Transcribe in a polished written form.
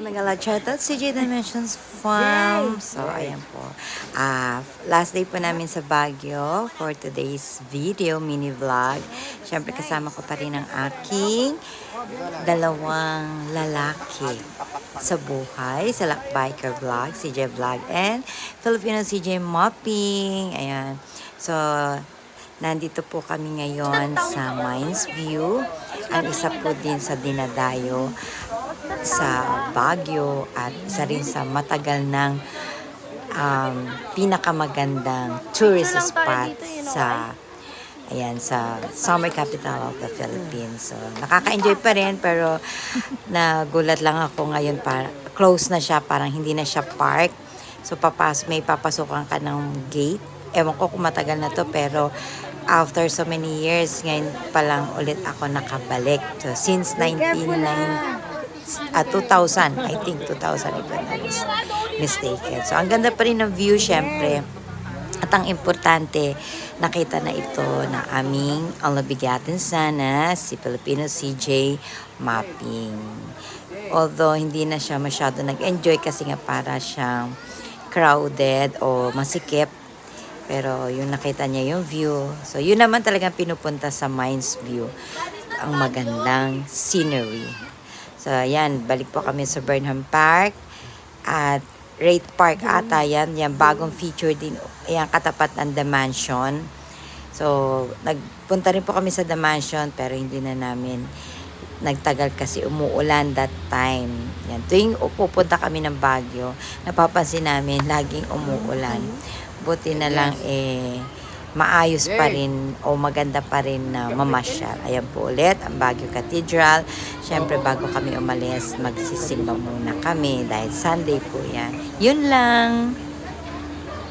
Mega shoutout CJ Dimensions Farm. So, ayan po. Last day po namin sa Baguio for today's video, mini vlog. Siyempre kasama ko pa rin ang aking dalawang lalaki sa buhay, sa Lakbiker Vlog, CJ Vlog, and Filipino CJ Mopping. Ayan. So, nandito po kami ngayon sa Mines View. Ang isa po din sa dinadayo sa Baguio at isa rin sa matagal ng pinakamagandang tourist spot sa sa summer capital of the Philippines. So, nakaka-enjoy pa rin pero nagulat lang ako ngayon close na siya, parang hindi na siya park. So, may papasokan ka ng gate. Ewan ko kung matagal na to pero after so many years, ngayon pa lang ulit ako nakabalik. So, since 2000, I think 2000 if I'm not mistaken. So, ang ganda pa rin ng view, syempre. At ang importante, nakita na ito na aming ang nabigatin sana, si Filipino CJ Mopping. Although, hindi na siya masyado nag-enjoy kasi nga para siyang crowded o masikip. Pero yung nakita niya yung view. So, yun naman talagang pinupunta sa Mines View. Ang magandang scenery. So, ayan. Balik po kami sa Burnham Park. At Wraith Park ata yan. Yan, bagong feature din. Ayan, katapat ng The Mansion. So, nagpunta rin po kami sa The Mansion. Pero hindi na namin nagtagal kasi umuulan that time. Yan. Tuwing pupunta kami ng Baguio, napapansin namin laging umuulan. Buti na lang maayos pa rin o maganda pa rin na mamasyal. Ayan po ulit ang Baguio Cathedral. Siyempre bago kami umalis, magsisimba muna kami dahil Sunday po yan. Yun lang!